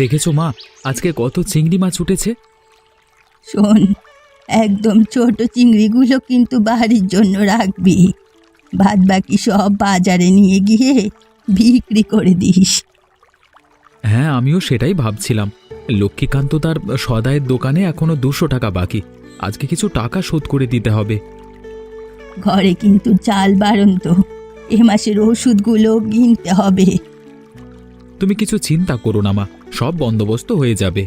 দেখেছো মা, আজকে কত চিংড়ি মাছ উঠেছে। শোন, একদম ছোট চিংড়িগুলো কিন্তু বাড়ির জন্য রাখবি। বাদ বাকি সব বাজারে নিয়ে গিয়ে বিক্রি করে দিস। হ্যাঁ, আমিও সেটাই ভাবছিলাম। লক্ষ্মীকান্ত তার সদাইয়ের দোকানে এখনো 200 টাকা বাকি। আজকে কিছু টাকা শোধ করে দিতে হবে। ঘরে কিন্তু চাল বাড়ন্ত, এ মাসের ওষুধগুলো কিনতে হবে। তুমি কিছু চিন্তা করো না মা, সব বন্দোবস্ত হয়ে যাবে।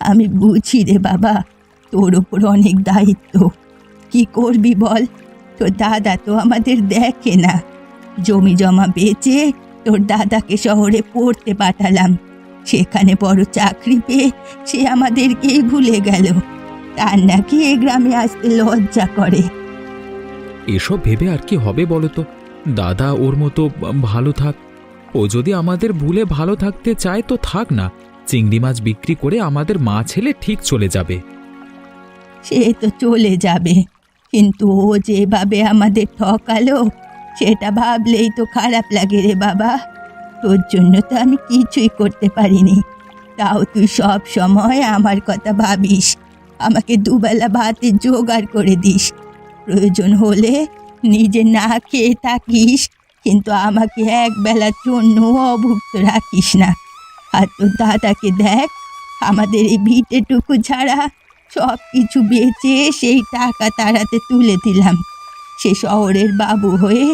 আমি বুঝি রে বাবা, তোর ওপর অনেক দায়িত্ব। কি করবি বল? তোর দাদা তো আমাদের দেখে না। জমি জমা বেচে তোর দাদাকে শহরে পড়তে পাঠালাম। সেখানে বড় চাকরি পেয়ে সে আমাদেরকেই ভুলে গেল। তার নাকি এ গ্রামে আসতে লজ্জা করে। এসব ভেবে আর কি হবে বলো তো? দাদা ওর মতো ভালো থাক। ও যদি আমাদের ভুলে ভালো থাকতে চায় তো থাক না। চিংড়ি মাছ বিক্রি করে আমাদের মা ছেলে ঠিক চলে যাবে। সে তো চলে যাবে, কিন্তু ও যেভাবে আমাদের ঠকালো সেটা ভাবলেই তো খারাপ লাগে রে বাবা। তোর জন্য তো আমি কিছুই করতে পারিনি, তাও তুই সব সময় আমার কথা ভাবিস। আমাকে দুবেলা ভাতের জোগাড় করে দিস। প্রয়োজন হলে নিজে না খেয়ে থাকিস, কিন্তু আমাকে একবেলার জন্য অভুক্ত রাখিস না। আর তোর দাদাকে দেখ, আমাদের এই ভিটেটুকু ছাড়া সব কিছু বেচে সেই টাকা তার হাতে তুলে দিলাম। সে শহরের বাবু হয়ে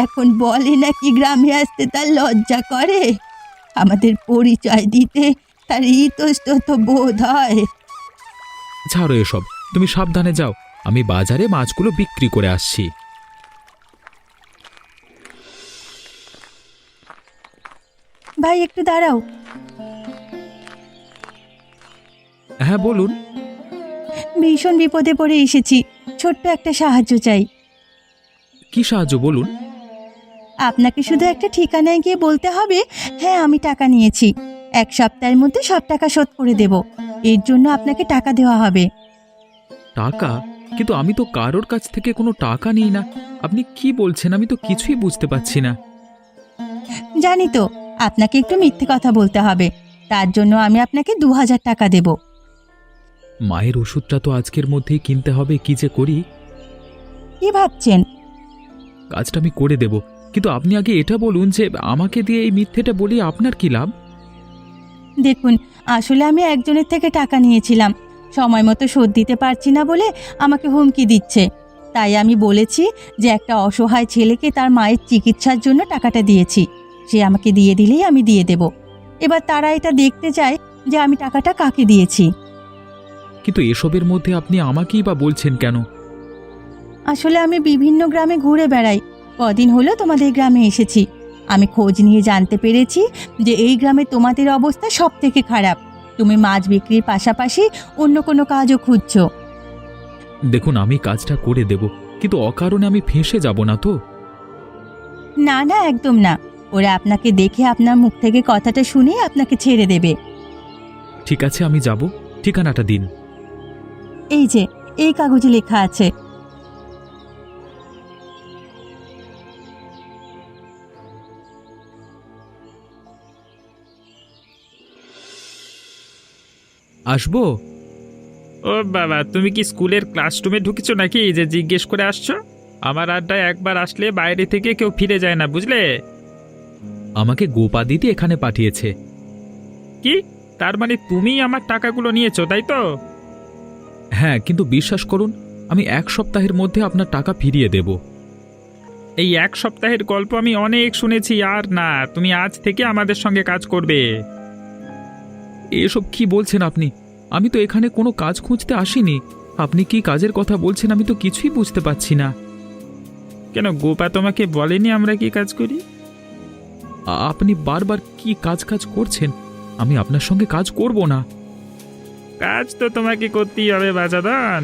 এখন বলে নাকি গ্রামে আসতে তার লজ্জা করে। আমাদের পরিচয় দিতে তার ইতস্তত বোধ হয়। ছাড়ো এসব, তুমি সাবধানে যাও। আমি বাজারে মাছগুলো বিক্রি করে আসছি। ভাই একটু দাঁড়াও। হ্যাঁ বলুন। ভীষণ বিপদে পড়ে এসেছি, ছোট্ট একটা সাহায্য চাই। কি সাহায্য বলুন? আপনাকে শুধু একটা ঠিকানায় গিয়ে বলতে হবে, হ্যাঁ আমি টাকা নিয়েছি, 1 সপ্তাহের মধ্যে সব টাকা শোধ করে দেব। এর জন্য আপনাকে টাকা দেওয়া হবে। টাকা? কিন্তু আমি তো কারোর কাছ থেকে কোনো টাকা নিই না। আপনি কি বলছেন? আমি তো কিছুই বুঝতে পারছি না। জানি তো, আপনাকে একটু মিথ্যে কথা বলতে হবে। তার জন্য আমি আপনাকে 2000 টাকা দেব। মায়ের ওষুধটা তো আজকের মধ্যেই কিনতে হবে, কি যে করি। কি ভাবছেন? কাজটা আমি করে দেব, কিন্তু আপনি আগে এটা বলুন যে আমাকে দিয়ে এই মিথ্যেটা বলি আপনার কি লাভ? দেখুন, আসলে আমি একজনের থেকে টাকা নিয়েছিলাম, সময় মতো শোধ দিতে পারছি না বলে আমাকে হুমকি দিচ্ছে। তাই আমি বলেছি যে একটা অসহায় ছেলেকে তার মায়ের চিকিৎসার জন্য টাকাটা দিয়েছি, সে আমাকে দিয়ে দিলেই আমি দিয়ে দেব। এবার তারা এটা দেখতে চায় যে আমি টাকাটা কাকে দিয়েছি। কিন্তু এসবের মধ্যে আপনি আমাকেই বা বলছেন কেন? আসলে আমি বিভিন্ন গ্রামে ঘুরে বেড়াই, কদিন হলো তোমাদের গ্রামে এসেছি। আমি খোঁজ নিয়ে জানতে পেরেছি যে এই গ্রামে তোমাদের অবস্থা সব থেকে খারাপ। তুমি মাছ বিক্রির পাশাপাশি অন্য কোনো কাজও খুঁজছো। দেখুন, আমি কাজটা করে দেব, কিন্তু অকারণে আমি ফেঁসে যাব না তো। না না, একদম না। ওরা আপনাকে দেখে আপনার মুখ থেকে কথাটা শুনেই আপনাকে ছেড়ে দেবে। ঠিক আছে, আমি যাব। ঠিকানাটা দিন। এই যে, এই কাগজে লেখা আছে। আসবো? ও বাবা, তুমি কি স্কুলের ক্লাসরুমে ঢুকেছো নাকি যে জিজ্ঞেস করে আসছো? আমার আড্ডায় একবার আসলে বাইরে থেকে কেউ ফিরে যায় না, বুঝলে? আমাকে গোপা দিদি এখানে পাঠিয়েছে। কি? তার মানে তুমি আমার টাকাগুলো নিয়েছো, তাই তো? হ্যাঁ, কিন্তু বিশ্বাস করুন, আমি 1 সপ্তাহের মধ্যে আপনার টাকা ফিরিয়ে দেব। এই 1 সপ্তাহের গল্প আমি অনেক শুনেছি, আর না, তুমি আজ থেকে আমাদের সঙ্গে কাজ করবে। এসব কি বলছেন আপনি? আমি তো এখানে কোনো কাজ খুঁজতে আসিনি। আপনি কি কাজের কথা বলছেন আমি তো কিছুই বুঝতে পারছি না। কেন, গোপা তোমাকে বলেনি আমরা কি কাজ করি? আপনি বারবার কি কাজ কাজ করছেন? আমি আপনার সঙ্গে কাজ করব না। কাজ তো তোমাকে করতেই হবে বাজাদান।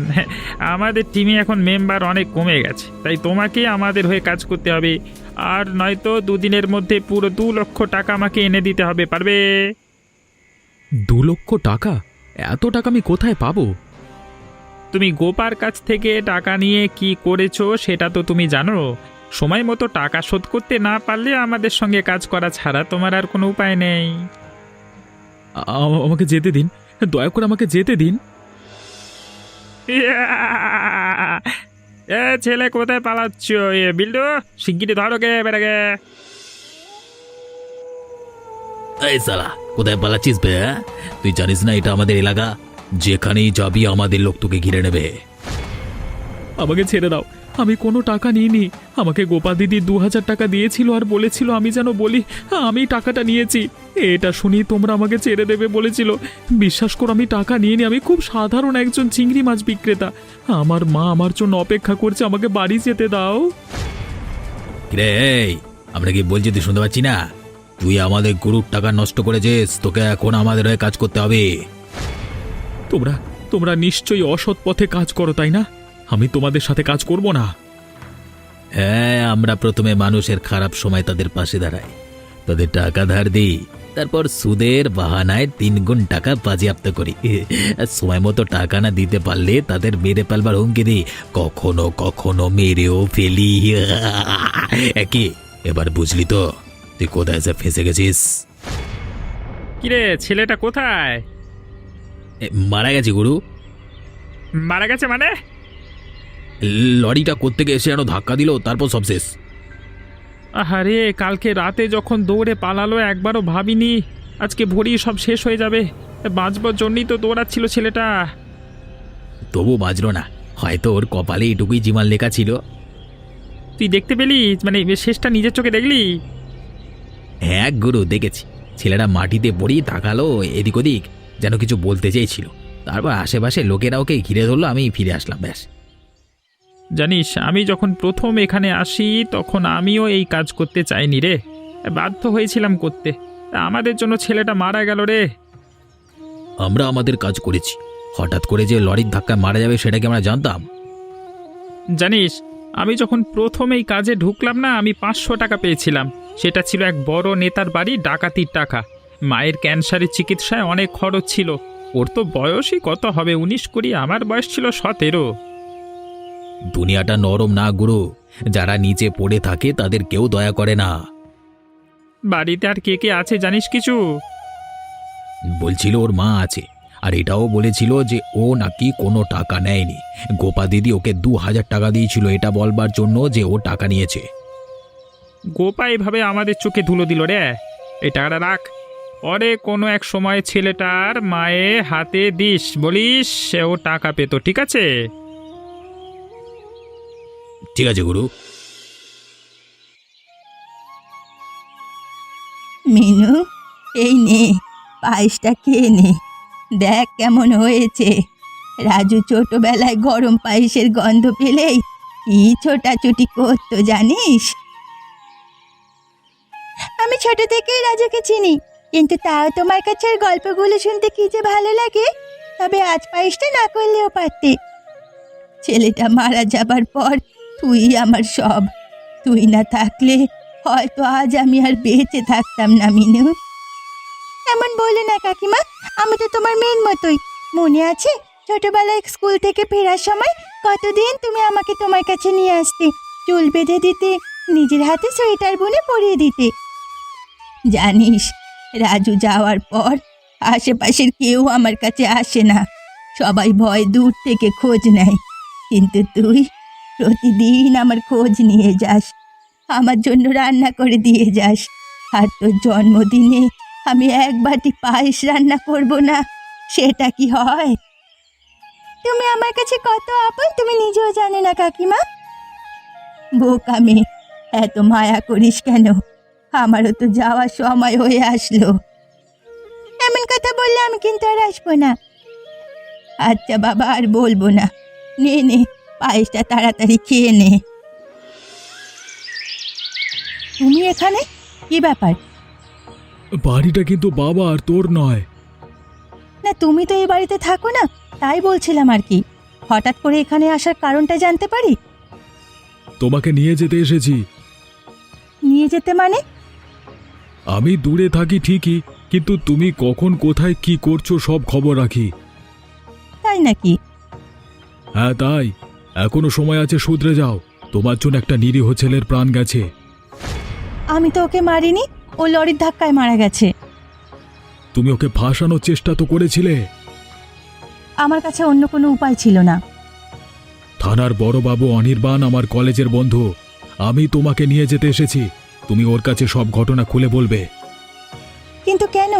আমাদের টিমে এখন মেম্বার অনেক কমে গেছে, তাই তোমাকে আমাদের হয়ে কাজ করতে হবে। আর নয়তো 2 দিনের মধ্যে পুরো 2 লক্ষ টাকা আমাকে এনে দিতে হবে, পারবে? 2 লক্ষ টাকা? এত টাকা আমি কোথায় পাবো? তুমি গোপার কাছ থেকে টাকা নিয়ে কি করেছো সেটা তো তুমি জানো। সময় মতো টাকা শোধ করতে না পারলে আমাদের সঙ্গে কাজ করা ছাড়া তোমার আর কোনো উপায় নেই। আমাকে যেতে দিন, দয়া করে আমাকে যেতে দিন। এ ছেলে কোথায় পালাচ্ছ? এ বিল্ডু, শিগগিরি ধরো কে বেড়াগে। এই সালা, কোথায় পালাচ্ছিস বে? তুই জানিস না এটা আমাদের এলাকা? যেখানেই যাবি আমাদের লোক তোকে ঘিরে নেবে। আমাকে ছেড়ে দাও, আমি কোনো টাকা নিইনি। আমাকে গোপা দিদি 2000 টাকা দিয়েছিল আর বলেছিল আমি যেন বলি আমি টাকাটা নিয়েছি। এটা শুনি তোমরা আমাকে ছেড়ে দেবে বলেছিল। বিশ্বাস করো, আমি টাকা নিইনি। আমি খুব সাধারণ একজন চিংড়ি মাছ বিক্রেতা। আমার মা আমার জন্য অপেক্ষা করছে, আমাকে বাড়ি যেতে দাও। রে, আমরা কি বলছি তুই শুনতে পাচ্ছি না? তুই আমাদের গরুর টাকা নষ্ট করেছিস, তোকে এখন আমাদের হয়ে কাজ করতে হবে। তোমরা নিশ্চয়ই অসৎ পথে কাজ করো, তাই না? আমি তোমাদের সাথে কাজ করব না। হ্যাঁ, আমরা প্রথমে মানুষের খারাপ সময় তাদের পাশে দাঁড়াই, তাদের টাকা ধার দিই, তারপর সুদের বাহানায় 3 গুণ টাকা বাজেয়াপ্ত করি। সময় মতো টাকা না দিতে পারলে তাদের মেরে ফেলবার হুমকি দিই, কখনো কখনো মেরেও ফেলি। কি এবার বুঝলি তো তুই কোথায় এসে ফেঁসে গেছিস? কিরে, ছেলেটা কোথায়? মারা গেছে গুরু। মারা গেছে মানে? লরিটা কোত্থেকে এসে যেন ধাক্কা দিল, তারপর সব শেষ। আরে কালকে রাতে যখন দৌড়ে পালালো একবারও ভাবিনি আজকে ভোরই সব শেষ হয়ে যাবে। বাঁচবার জন্যই তো দৌড়াচ্ছিল ছেলেটা। তবু বাজলো না, হয়তো ওর কপালে এটুকুই জীবন লেখা ছিল। তুই দেখতে পেলি, মানে শেষটা নিজের চোখে দেখলি? হ্যাঁ গুরু, দেখেছি। ছেলেটা মাটিতে পড়ি তাকালো এদিক ওদিক, যেন কিছু বলতে চেয়েছিল। তারপর আশেপাশে লোকেরা ওকে ঘিরে ধরলো, আমি ফিরে আসলাম, ব্যাস। জানিস, আমি যখন প্রথম এখানে আসি তখন আমিও এই কাজ করতে চাইনি রে, বাধ্য হয়েছিলাম করতে। আমাদের জন্য ছেলেটা মারা গেল রে। আমরা আমাদের কাজ করেছি, হঠাৎ করে যে লরির ধাক্কায় মারা যাবে সেটা কি আমরা জানতাম? জানিস, আমি যখন প্রথম এই কাজে ঢুকলাম না, আমি 500 টাকা পেয়েছিলাম। সেটা ছিল এক বড় নেতার বাড়ি ডাকাতির টাকা। মায়ের ক্যান্সারের চিকিৎসায় অনেক খরচ ছিল। ওর তো বয়সই কত হবে, 19-20, আমার বয়স ছিল 17। দুনিয়াটা নরম না গুরু, যারা নিচে পড়ে থাকে তাদের কেউ দয়া করে না। বাড়িতে আর কে কে আছে জানিস কিছু? বলছিল ওর মা আছে, আর এটাও বলেছিল যে ও নাকি কোনো টাকা নেয়নি। গোপা দিদি ওকে 2000 টাকা দিয়েছিল এটা বলবার জন্য যে ও টাকা নিয়েছে। গোপা এভাবে আমাদের চোখে ধুলো দিল রে। এই টাকাটা রাখ, পরে কোনো এক সময় ছেলেটার মায়ে হাতে দিস, বলিস ও টাকা পেত, ঠিক আছে? ঠিক আছে গুরু। মিনু, এই নে পায়েসটা খেয়ে নে, দেখ কেমন হয়েছে। রাজু ছোটবেলায় গরম পায়েসের গন্ধ পেলেই কি ছোটাছুটি করতো জানিস? আমি ছোট থেকেই রাজুকে চিনি, কিন্তু তাও তোমার কাছে ওর গল্পগুলো শুনতে কি যে ভালো লাগে। তবে আজ পায়েসটা না করলেও পারতে। ছেলেটা মারা যাবার পর তুই আমার সব। তুই না থাকলে হয়তো আজ আমি আর বেঁচে থাকতাম না মিনু। এমন বলে না কাকিমা, আমি তো তোমার মেয়ের মতোই। মনে আছে ছোটবেলায় স্কুল থেকে ফেরার সময় কতদিন তুমি আমাকে তোমার কাছে নিয়ে আসতে, চুল বেঁধে দিতে, নিজের হাতে সোয়েটার বুনে পরিয়ে দিতে। জানিস, রাজু যাওয়ার পর আশেপাশের কেউ আমার কাছে আসে না, সবাই ভয় দূর থেকে খোঁজ নেয়। কিন্তু তুই প্রতিদিন আমার খোঁজ নিয়ে যাস, আমার জন্য রান্না করে দিয়ে যাস। আর তোর জন্মদিনে আমি এক বাটি পায়েস রান্না করব না, সেটা কি হয়? তুমি আমার কাছে কত আপন তুমি নিজেও জানো না কাকিমা। বোকা মেয়ে, এত মায়া করিস কেন? আমারও তো যাওয়ার সময় হয়ে আসলো। এমন কথা বললে আমি কিন্তু আর আসবো না। আচ্ছা বাবা, আর বলবো না। নে নে, পায়েসটা তাড়াতাড়ি খেয়ে নে। তুমি এখানে কি ব্যাপার? বাড়িটা কিন্তু বাবা আর তোর নয়। না, তুমি তো এই বাড়িতে থাকো না, তাই বলছিলাম আর কি। হঠাৎ করে এখানে আসার কারণটা জানতে পারি? তোমাকে নিয়ে যেতে এসেছি। নিয়ে যেতে মানে? আমি দূরে থাকি ঠিকই, কিন্তু তুমি কখন কোথায় কি করছো সব খবর রাখি। তাই নাকি? হ্যাঁ তাই। এখনো সময় আছে, শুধরে যাও। তোমার জন্য একটা নিরীহ ছেলের প্রাণ গেছে। আমি তো ওকে মারিনি, ও লরির ধাক্কায় মারা গেছে। তুমি ওকে ফাঁসানোর চেষ্টা তো করেছিলে। আমার কাছে অন্য কোনো উপায় ছিল না। থানার বড়বাবু অনির্বাণ আমার কলেজের বন্ধু, আমি তোমাকে নিয়ে যেতে এসেছি। তুমি ওর কাছে সব ঘটনা খুলে বলবে। কিন্তু কেন?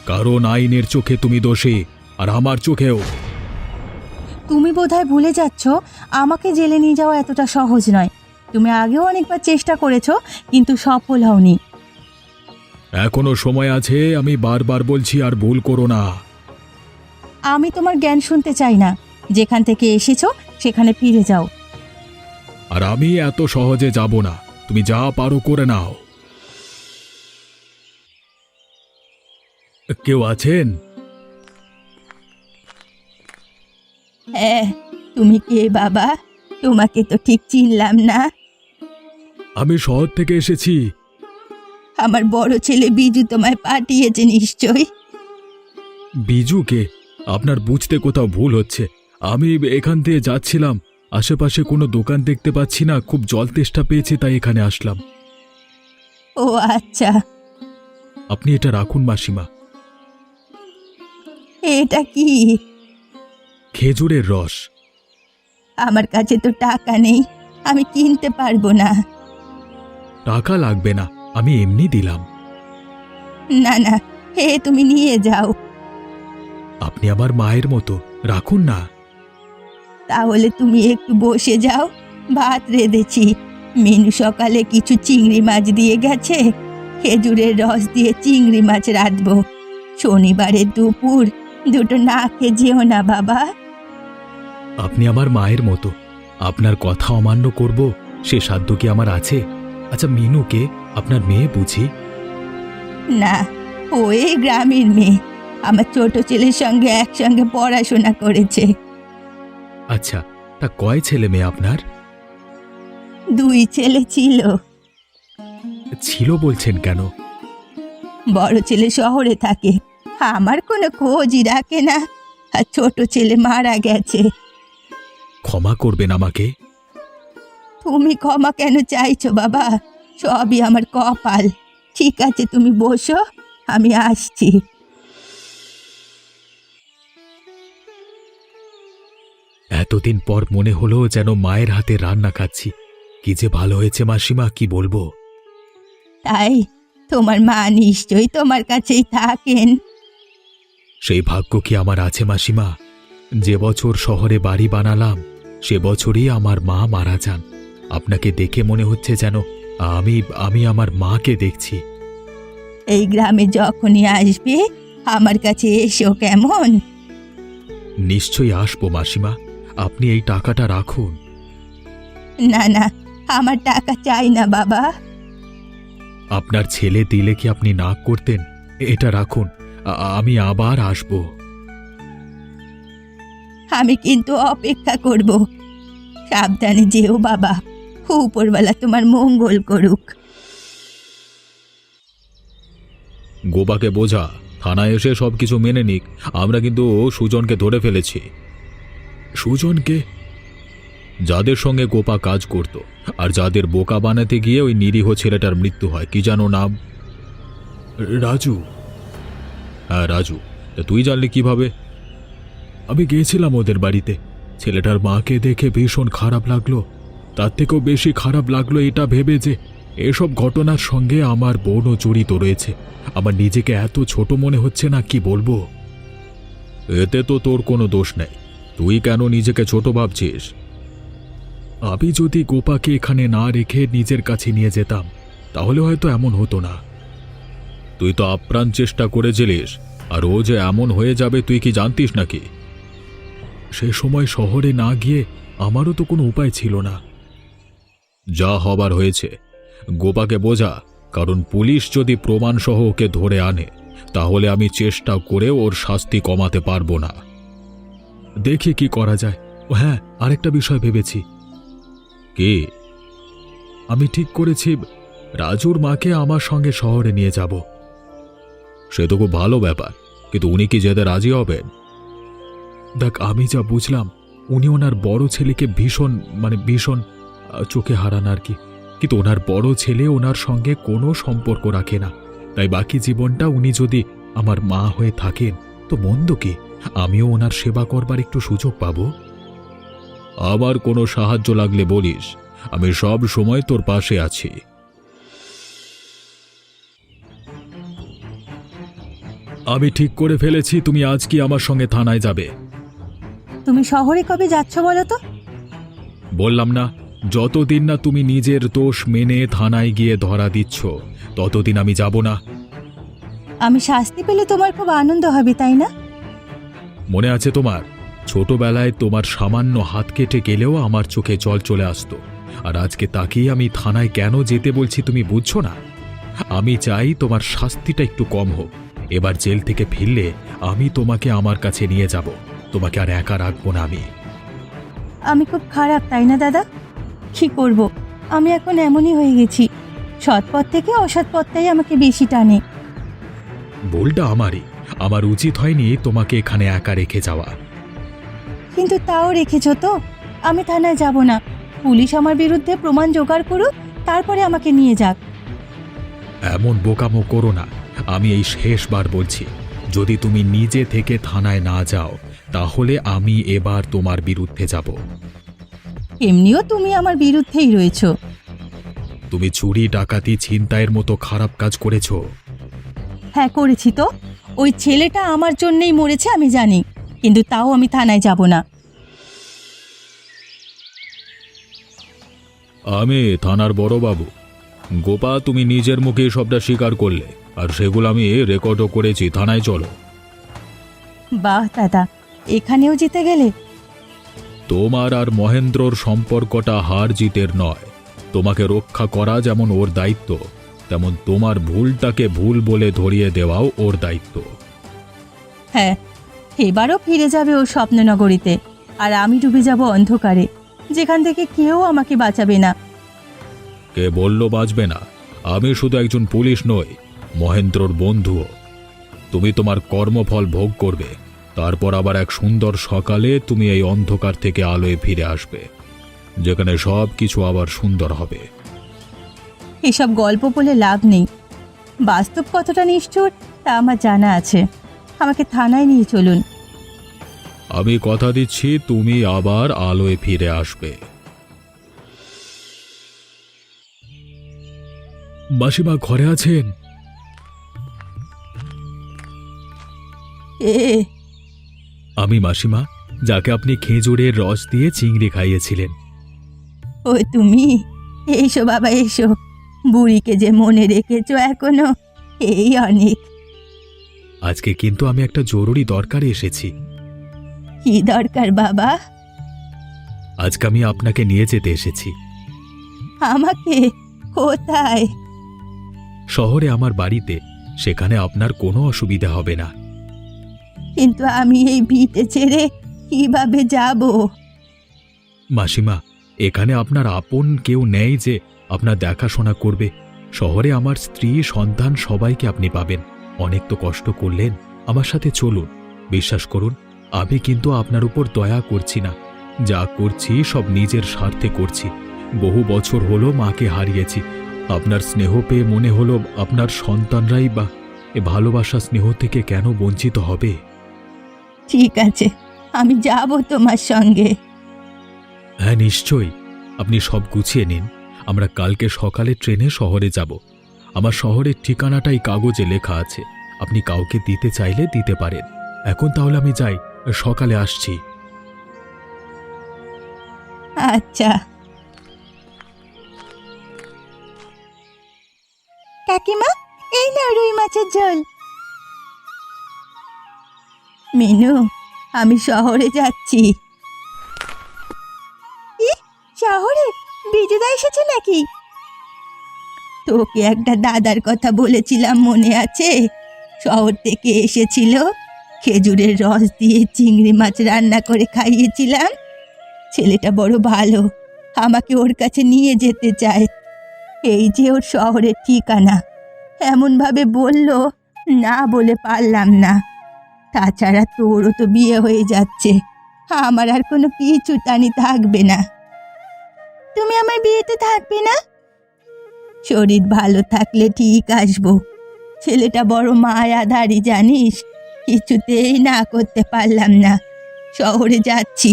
কারণ আইনের চোখে তুমি দোষী, আর আমার চোখেও। তুমি বোধহয় ভুলে যাচ্ছ, আমাকে জেলে নিয়ে যাওয়া এতটা সহজ নয়। তুমি আগেও অনেকবার চেষ্টা করেছো, কিন্তু সফল হওনি। এখনো সময় আছে, আমি বারবার বলছি, আর ভুল করো না। আমি তোমার জ্ঞান শুনতে চাই না। যেখান থেকে এসেছো সেখানে ফিরে যাও। আর আমি এত সহজে যাব না, তুমি যা পারো করে নাও। কেউ আছেন? হ্যাঁ, তুমি কে বাবা? তোমাকে তো ঠিক চিনলাম না। আমি শহর থেকে এসেছি। আমার বড় ছেলে বিজু তোমায় পাঠিয়েছে নিশ্চয়ই। বিজুকে? আপনার বুঝতে কোথাও ভুল হচ্ছে। আমি এখান দিয়ে যাচ্ছিলাম, আশেপাশে কোনো দোকান দেখতে পাচ্ছি না, খুব জল তেষ্টা পেয়েছে, তাই এখানে আসলাম। ও আচ্ছা। আপনি এটা রাখুন মাসিমা। এটা কি? খেজুরের রস। আমার কাছে তো টাকা নেই, আমি কিনতে পারবো না। টাকা লাগবে না, আমি এমনি দিলাম। না না, তুমি নিয়ে যাও। আপনি আমার মায়ের মতো, রাখুন না। তাহলে তুমি একটু বসে যাও, ভাত রেঁধেছি। মেনু সকালে কিছু চিংড়ি মাছ দিয়ে গেছে, খেজুরের রস দিয়ে চিংড়ি মাছ রাঁধবো। শনিবারের দুপুর দুটো না খেয়ে যেও না বাবা। আপনি আমার মায়ের মতো, আপনার কথা অমান্য করব সে সাধ্য কি আমার আছে? আচ্ছা, মিনুকে আপনার মেয়ে বুঝি? না, ও এই গ্রামের মেয়ে। আমার ছোট ছেলের সঙ্গে একসঙ্গে পড়াশোনা করেছে। আচ্ছা, তা কয় ছেলে মেয়ে আপনার? 2 ছেলে ছিল। ছিল বলছেন কেন? বড় ছেলে শহরে থাকে, আমার কোনো খোঁজই রাখে না। আর ছোট ছেলে মারা গেছে। ক্ষমা করবেন আমাকে। তুমি ক্ষমা কেন চাইছো বাবা? সবই আমার কপাল। ঠিক আছে, তুমি বসো, আমি আসছি। এতদিন পর মনে হলো যেন মায়ের হাতে রান্না খাচ্ছি। কি যে ভালো হয়েছে মাসিমা, কি বলবো। তাই তোমার মা নিশ্চয়ই তোমার কাছেই থাকেন। সেই ভাগ্য কি আমার আছে মাসিমা? যে বছর শহরে বাড়ি বানালাম সে বছরই আমার মা মারা যান। আপনাকে দেখে মনে হচ্ছে যেন আমি আমার মাকে দেখছি। এই গ্রামে যখনই আসবে আমার কাছে এসো, কেমন? নিশ্চয়ই আসবো মাসিমা, আপনি এই টাকাটা রাখুন। না না, আমার টাকা চাই না বাবা। আপনার ছেলে দিলে কি আপনি না করতেন? এটা রাখুন, আমি আবার আসবো। আমি কিন্তু অপেক্ষা করব। সাবধানে যেও বাবা, উপরওয়ালা তোমার মঙ্গল করুক। গোপাকে বোঝা, থানায় এসে সবকিছু মেনে নিক। আমরা কিন্তু সুজনকে ধরে ফেলেছি। সুজনকে? যাদের সঙ্গে গোপা কাজ করত আর যাদের বোকা বানাতে গিয়ে ওই নিরীহ ছেলেটার মৃত্যু হয়, কি জানো নাম? রাজু। হ্যাঁ, রাজু। তা তুই জানলি কিভাবে? আমি গিয়েছিলাম ওদের বাড়িতে। ছেলেটার মাকে দেখে ভীষণ খারাপ লাগলো। তার থেকেও বেশি খারাপ লাগলো এটা ভেবে যে এসব ঘটনার সঙ্গে আমার বোনও জড়িত রয়েছে। আমার নিজেকে এত ছোট মনে হচ্ছে না, কি বলবো। এতে তো তোর কোনো দোষ নেই, তুই কেন নিজেকে ছোট ভাবছিস? আমি যদি গোপাকে এখানে না রেখে নিজের কাছে নিয়ে যেতাম তাহলে হয়তো এমন হতো না। তুই তো আপ্রাণ চেষ্টা করেছিলিস, আর ও যে এমন হয়ে যাবে তুই কি জানতিস নাকি? সে সময় শহরে না গিয়ে আমারও তো কোনো উপায় ছিল না। যা হবার হয়েছে। গোপাকে বোঝা, কারণ পুলিশ যদি প্রমাণসহ ওকে ধরে আনে তাহলে আমি চেষ্টা করে ওর শাস্তি কমাতে পারবো না। দেখি কি করা যায়। ও হ্যাঁ, আরেকটা বিষয় ভেবেছি। কি? আমি ঠিক করেছি রাজুর মাকে আমার সঙ্গে শহরে নিয়ে যাব। সে তো খুব ভালো ব্যাপার, কিন্তু উনি কি যেতে রাজি হবেন? দেখ, আমি যা বুঝলাম উনি ওনার বড় ছেলেকে ভীষণ চোখে হারান আর কি। কিন্তু ওনার বড় ছেলে ওনার সঙ্গে কোনো সম্পর্ক রাখে না, তাই বাকি জীবনটা উনি যদি আমার মা হয়ে থাকেন তো মন্দ কি, আমিও ওনার সেবা করবার একটু সুযোগ পাবো। আবার কোনো সাহায্য লাগলে বলিস, আমি সব সময় তোর পাশে আছি। আমি ঠিক করে ফেলেছি, তুমি আজ কি আমার সঙ্গে থানায় যাবে? তুমি শহরে কবে যাচ্ছ বলো তো? বললাম না, যতদিন না তুমি নিজের দোষ মেনে থানায় গিয়ে ধরা দিচ্ছ ততদিন আমি যাব না। আমি শাস্তি পেলে তোমার খুব আনন্দ হবে, তাই না? মনে আছে তোমার, ছোটবেলায় তোমার সামান্য হাত কেটে গেলেও আমার চোখে জল চলে আসতো, আর আজকে তাকিয়ে আমি থানায় কেন যেতে বলছি তুমি বুঝছো না? আমি চাই তোমার শাস্তিটা একটু কম হোক। এবার জেল থেকে ফিরলে আমি তোমাকে আমার কাছে নিয়ে যাব, তোমাকে আর একা রাখবো না আমি। আমি খুব খারাপ, তাই না দাদা? কি করব, আমি এখন এমনই হয়ে গেছি। সৎ পথ থেকে অসৎ পথটাই আমাকে বেশি টানে। ভুলটা আমারই, আমার উচিত হয়নি তোমাকে এখানে একা রেখে যাওয়া। কিন্তু তাও রেখেছ তো। আমি থানায় যাব না, পুলিশ আমার বিরুদ্ধে প্রমাণ জোগাড় করুক, তারপরে আমাকে নিয়ে যাক। এমন বোকামো করো না, আমি এই শেষবার বলছি, যদি তুমি নিজে থেকে থানায় না যাও তাহলে আমি এবার তোমার বিরুদ্ধে যাব। এমনিও তুমি আমার বিরুদ্ধেই রয়েছ। তুমি চুরি ডাকাতি ছিনতাইয়ের মতো খারাপ কাজ করেছো। হ্যাঁ করেছি তো। ওই ছেলেটা আমার জন্যই মরেছে আমি জানি, কিন্তু তাও আমি থানায় যাব না। আমি থানার বড়বাবু। গোপা, তুমি নিজের মুখে সবটা স্বীকার করলে, আর সেগুলো আমি রেকর্ডও করেছি। থানায় চলো। বাহ দাদা, এখানেও জিতে গেলে। তোমার আর মহেন্দ্রর সম্পর্কটা হার জিতের নয়। তোমাকে রক্ষা করা যেমন ওর দায়িত্ব, তেমন তোমার ভুলটাকে ভুল বলে ধরিয়ে দেওয়াও ওর দায়িত্ব। হ্যাঁ, এবারও ফিরে যাবে ও স্বপ্ননগরীতে, আর আমি ডুবে যাব অন্ধকারে, যেখান থেকে কেউ আমাকে বাঁচাবে না। কে বলল বাঁচবে না? আমি শুধু একজন পুলিশ নই, মহেন্দ্রর বন্ধুও। তুমি তোমার কর্মফল ভোগ করবে, তারপর আবার এক সুন্দর সকালে তুমি এই অন্ধকার থেকে আলোয় ফিরে আসবে, যেখানে সব কিছু আবার সুন্দর হবে। এসব গল্প বলে লাভ নেই, বাস্তব কতটা নিষ্ঠুর তা আমার জানা আছে। আমাকে থানায় নিয়ে চলুন। আমি কথা দিচ্ছি তুমি আবার আলোয় ফিরে আসবে। মাসিমা ঘরে আছেন? এ আমি মাসিমা, যাকে আপনি খেজুরের রস দিয়ে চিংড়ি খাইয়েছিলেন। ও তুমি? এসো বাবা এসো, বুড়িকে যে মনে রেখেছো এখনো, এই অনেক। আজকে কিন্তু আমি একটা জরুরি দরকারে এসেছি। কি দরকার বাবা? আজকে আমি আপনাকে নিয়ে যেতে এসেছি। আমাকে? কোথায়? শহরে আমার বাড়িতে, সেখানে আপনার কোনো অসুবিধা হবে না। কিন্তু আমি এই ভিটে ছেড়ে কিভাবে যাব? মাসিমা, এখানে আপনার আপন কেউ নেই যে আপনার দেখাশোনা করবে। শহরে আমার স্ত্রী সন্তান সবাইকে আপনি পাবেন। অনেক তো কষ্ট করলেন, আমার সাথে চলুন। বিশ্বাস করুন, আমি কিন্তু আপনার উপর দয়া করছি না। যা করছি সব নিজের স্বার্থে করছি। বহু বছর হলো মাকে হারিয়েছি। আপনার স্নেহ পেয়ে মনে হলো আপনার সন্তানরাই বা এ ভালোবাসা স্নেহ থেকে কেন বঞ্চিত হবে। ঠিক আছে, আমি যাব তোমার সঙ্গে। হ্যাঁ নিশ্চয়ই, আপনি সব গুছিয়ে নিন। আমরা কালকে সকালে ট্রেনে শহরে যাব। আমার শহরের ঠিকানাটাই কাগজে লেখা আছে, আপনি কাউকে দিতে চাইলে দিতে পারেন। এখন তাহলে আমি যাই, সকালে আসছি। আচ্ছা। কাকিমা, এই নাও রুই মাছের ঝোল। মিনু, আমি শহরে যাচ্ছি। কি? শহরে? বিজুদা এসেছে নাকি? তোকে একটা দাদার কথা বলেছিলাম, মনে আছে? শহর থেকে এসেছিল, খেজুরের রস দিয়ে চিংড়ি মাছ রান্না করে খাইয়েছিলাম। ছেলেটা বড় ভালো, আমাকে ওর কাছে নিয়ে যেতে চায়। এই যে ওর শহরের ঠিকানা, এমনভাবে বলল, না বলে পারলাম না। তাছাড়া তোরও তো বিয়ে হয়ে যাচ্ছে, আমার আর কোনো পিছু টানি থাকবে না। তুমি আমার বিয়েতে থাকবে না? শরীর ভালো থাকলে ঠিক আসবো, ছেলেটা বড় মায়াধারী জানিস, কিছুতেই না করতে পারলাম না। শহরে যাচ্ছি,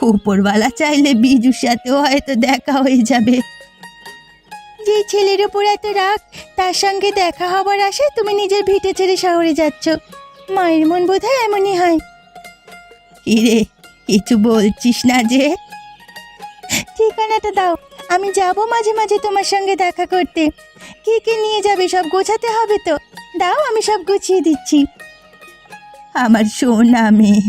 উপরওয়ালা চাইলে বিজুর সাথেও হয়তো দেখা হয়ে যাবে। যে ছেলের ওপর এত রাগ, তার সঙ্গে দেখা হবার আশায় তুমি নিজের ভিটে ছেড়ে শহরে যাচ্ছ। মায়ের মন বোধহয় এমনই হয়। কিরে, কিছু বলছিস না যে? ঠিকানাটা দাও, আমি যাব মাঝে মাঝে তোমার সঙ্গে দেখা করতে। কি কি নিয়ে যাবে সব গোছাতে হবে তো। দাও, আমি সব গুছিয়ে দিচ্ছি। আমার সোনা মেয়ে,